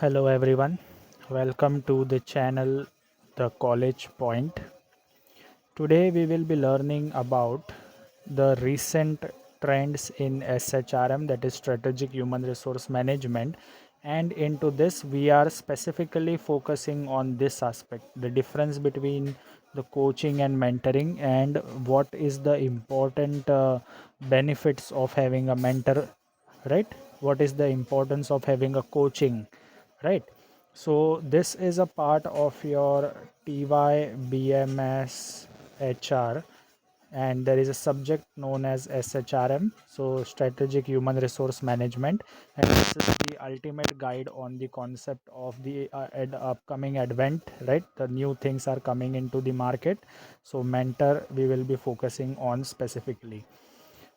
Hello everyone, welcome to the channel The College Point. Today we will be learning about the recent trends in SHRM, that is Strategic Human Resource Management, and into this we are specifically focusing on this aspect, the difference between the coaching and mentoring, and what is the important benefits of having a mentor, right? What is the importance of having a coaching, right? So this is a part of your TY BMS HR, and there is a subject known as SHRM, so Strategic Human Resource Management, and this is the ultimate guide on the concept of the upcoming advent, right? The new things are coming into the market, so mentor we will be focusing on specifically.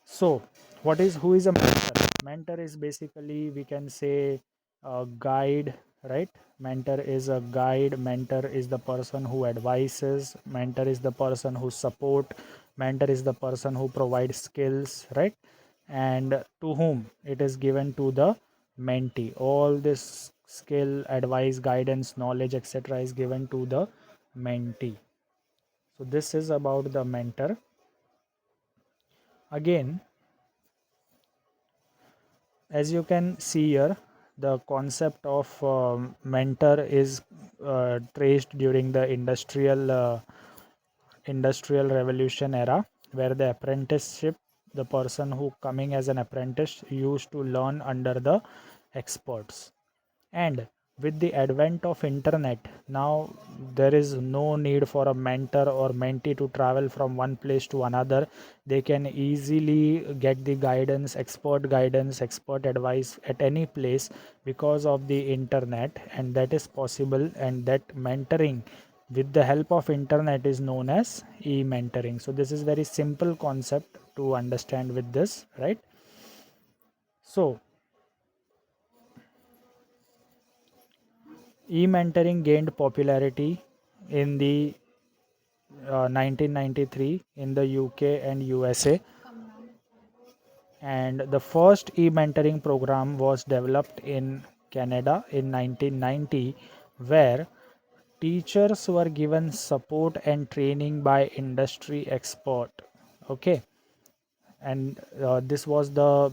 So, who is a mentor? Mentor is basically, we can say, a guide, right? Mentor is a guide. Mentor is the person who advises. Mentor is the person who support. Mentor is the person who provides skills, right? And to whom it is given to the mentee. All this skill, advice, guidance, knowledge, etc., is given to the mentee. So this is about the mentor. Again, as you can see here, the concept of mentor is traced during the industrial revolution era, where the apprenticeship, the person who coming as an apprentice used to learn under the experts. And with the advent of internet, now there is no need for a mentor or mentee to travel from one place to another. They can easily get the guidance, expert advice at any place because of the internet, and that is possible. And that mentoring with the help of internet is known as e-mentoring. So this is very simple concept to understand with this, right? So e-mentoring gained popularity in the 1993 in the UK and USA, and the first e-mentoring program was developed in Canada in 1990, where teachers were given support and training by industry expert. Okay, and this was the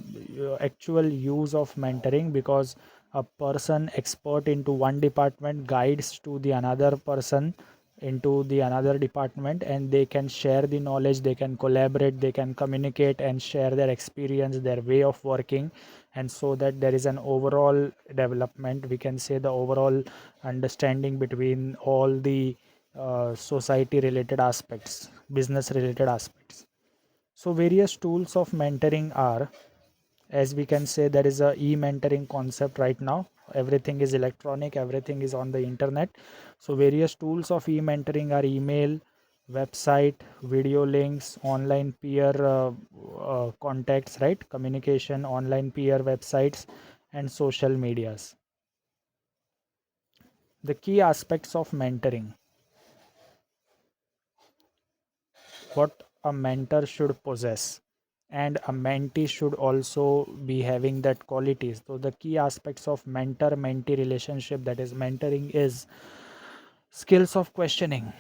actual use of mentoring, because a person expert into one department guides to the another person into the another department, and they can share the knowledge, they can collaborate, they can communicate and share their experience, their way of working, and so that there is an overall development, we can say the overall understanding between all the society related aspects, business related aspects. So various tools of mentoring are, as we can say, there is a e-mentoring concept right now. Everything is electronic, everything is on the internet. So various tools of e-mentoring are email, website, video links, online peer contacts, right? Communication, online peer websites, and social medias. The key aspects of mentoring. What a mentor should possess, and a mentee should also be having that qualities. So the key aspects of mentor mentee relationship, that is mentoring, is skills of questioning.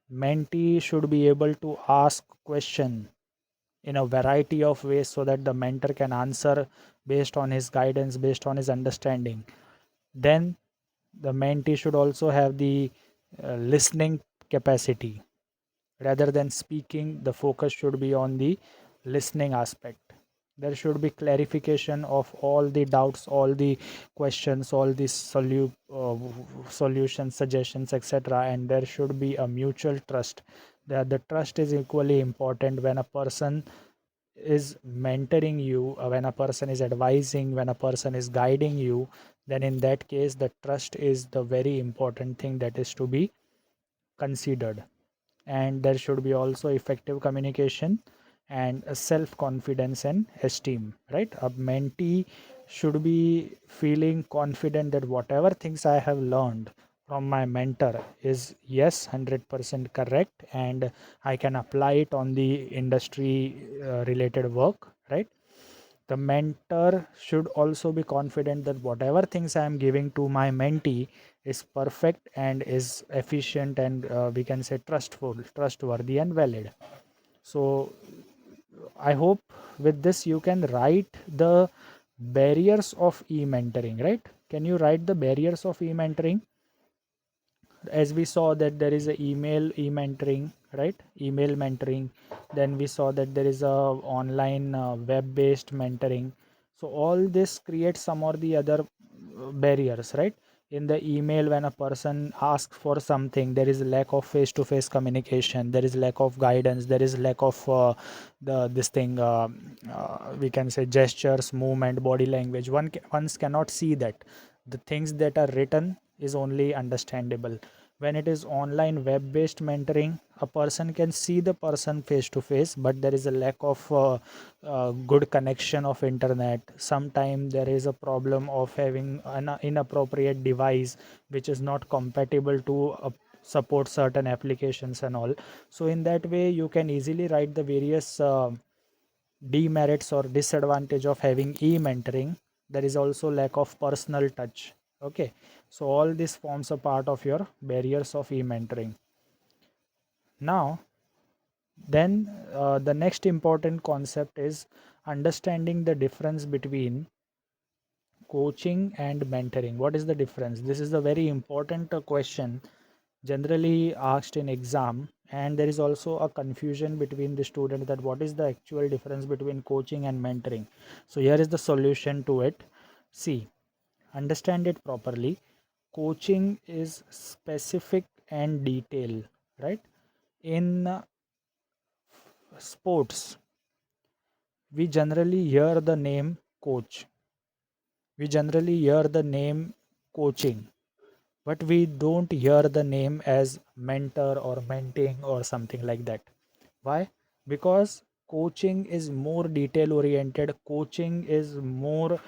Mentee should be able to ask question in a variety of ways so that the mentor can answer based on his guidance, based on his understanding. Then the mentee should also have the listening capacity. Rather than speaking, the focus should be on the listening aspect. There should be clarification of all the doubts, all the questions, all the solutions, suggestions, etc. And there should be a mutual trust. The trust is equally important when a person is mentoring you, when a person is advising, when a person is guiding you. Then in that case, the trust is the very important thing that is to be considered. And there should be also effective communication and self confidence and esteem, right? A mentee should be feeling confident that whatever things I have learned from my mentor is, yes, 100% correct, and I can apply it on the industry related work, right? The mentor should also be confident that whatever things I am giving to my mentee is perfect and is efficient and we can say trustworthy and valid. So I hope with this you can write the barriers of e-mentoring, right? Can you write the barriers of e-mentoring? As we saw that there is a email e-mentoring, right? Email mentoring. Then we saw that there is a online web-based mentoring. So all this creates some or the other barriers, right? In the email, when a person asks for something, there is lack of face-to-face communication, there is lack of guidance, there is lack of the this thing we can say gestures, movement, body language. Ones cannot see that the things that are written is only understandable. When it is online web based mentoring, a person can see the person face to face, but there is a lack of good connection of internet. Sometimes there is a problem of having an inappropriate device which is not compatible to support certain applications and all. So in that way you can easily write the various demerits or disadvantage of having e-mentoring. There is also lack of personal touch. Okay, so all this forms a part of your barriers of e-mentoring. Now then the next important concept is understanding the difference between coaching and mentoring. What is the difference? This is a very important question generally asked in exam, and there is also a confusion between the student that what is the actual difference between coaching and mentoring. So here is the solution to it. See, understand it properly. Coaching is specific and detailed, right? In sports, we generally hear the name coach, we generally hear the name coaching, but we don't hear the name as mentor or mentoring or something like that. Why? Because coaching is more detail oriented, coaching is more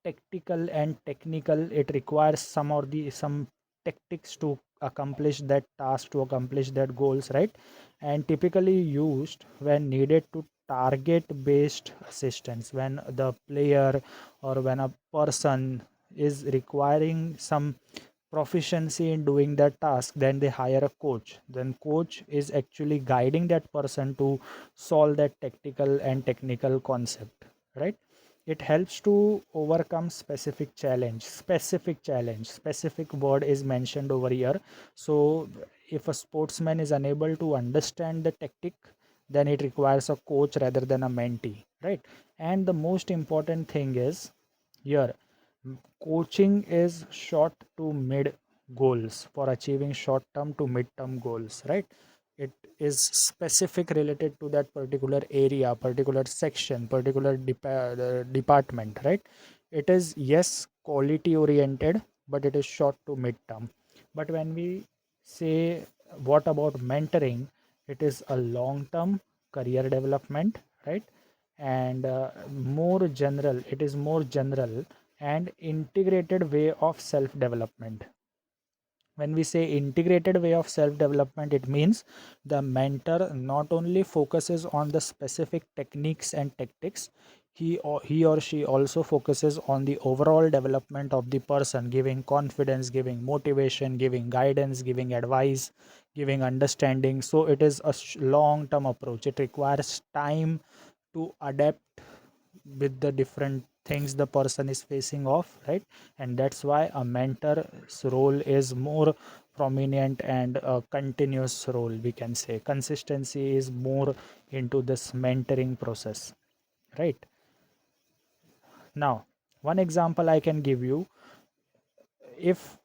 tactical and technical. It requires some tactics to accomplish that task, to accomplish that goals, right? And typically used when needed to target based assistance, when the player or when a person is requiring some proficiency in doing that task, then they hire a coach. Then coach is actually guiding that person to solve that tactical and technical concept, right? It helps to overcome specific word is mentioned over here. So if a sportsman is unable to understand the tactic, then it requires a coach rather than a mentee, right? And the most important thing is here, coaching is short to mid goals, for achieving short term to mid term goals, right? It is specific related to that particular area, particular section, particular department, right? It is, yes, quality oriented, but it is short to mid term. But when we say what about mentoring, it is a long term career development, right? And more general, it is more general and integrated way of self development. When we say integrated way of self development, it means the mentor not only focuses on the specific techniques and tactics, he or she also focuses on the overall development of the person, giving confidence, giving motivation, giving guidance, giving advice, giving understanding. So it is a long term approach. It requires time to adapt with the different things the person is facing off, right? And that's why a mentor's role is more prominent and a continuous role, we can say. Consistency is more into this mentoring process, right? Now, one example I can give you: if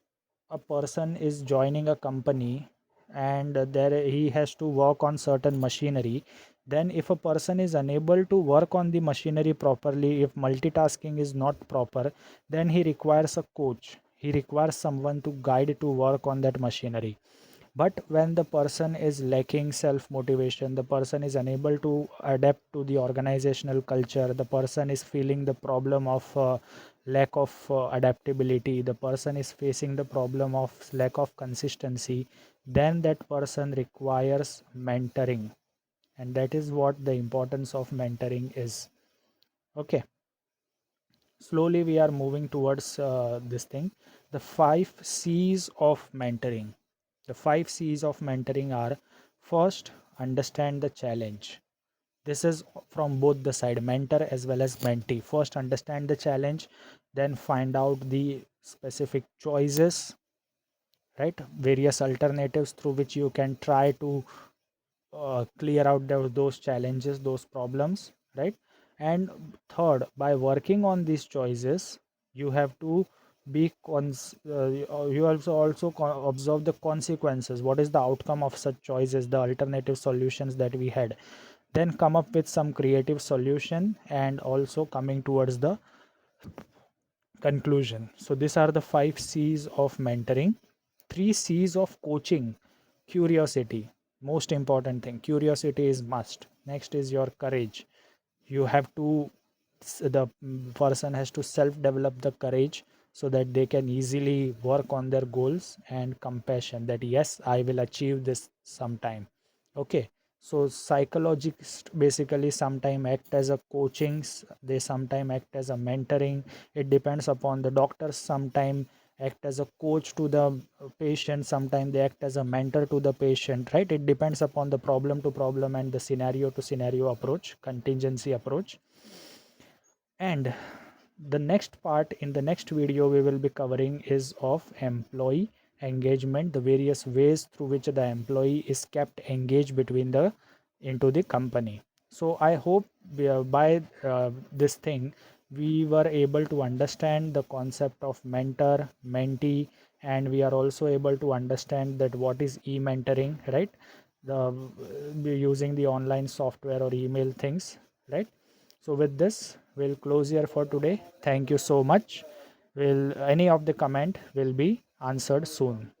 a person is joining a company and there he has to work on certain machinery, then if a person is unable to work on the machinery properly, if multitasking is not proper, then he requires a coach, he requires someone to guide to work on that machinery. But when the person is lacking self motivation, the person is unable to adapt to the organizational culture, the person is feeling the problem of lack of adaptability, the person is facing the problem of lack of consistency, then that person requires mentoring. And that is what the importance of mentoring is. Okay, slowly we are moving towards this thing, the 5 C's of mentoring. The 5 C's of mentoring are: first, understand the challenge. This is from both the side, mentor as well as mentee. First, understand the challenge, then find out the specific choices, right? Various alternatives through which you can try to clear out those challenges, those problems, right? And third, by working on these choices, you have to you also observe the consequences. What is the outcome of such choices, the alternative solutions that we had, then come up with some creative solution, and also coming towards the conclusion. So these are the 5 C's of mentoring. 3 C's of coaching: curiosity, most important thing. Curiosity is must. Next is your courage. You have to the person has to self develop the courage so that they can easily work on their goals, and compassion, that yes, I will achieve this sometime. Okay, so psychologists basically sometime act as a coachings, they sometime act as a mentoring. It depends upon the doctors, sometime act as a coach to the patient, sometime they act as a mentor to the patient, right? It depends upon the problem to problem and the scenario to scenario approach, contingency approach. And the next part, in the next video we will be covering is of employee engagement, the various ways through which the employee is kept engaged between the into the company. So I hope by this thing we were able to understand the concept of mentor, mentee, and we are also able to understand that what is e-mentoring, right? The using the online software or email things, right? So with this, we'll close here for today. Thank you so much. Will any of the comment will be answered soon.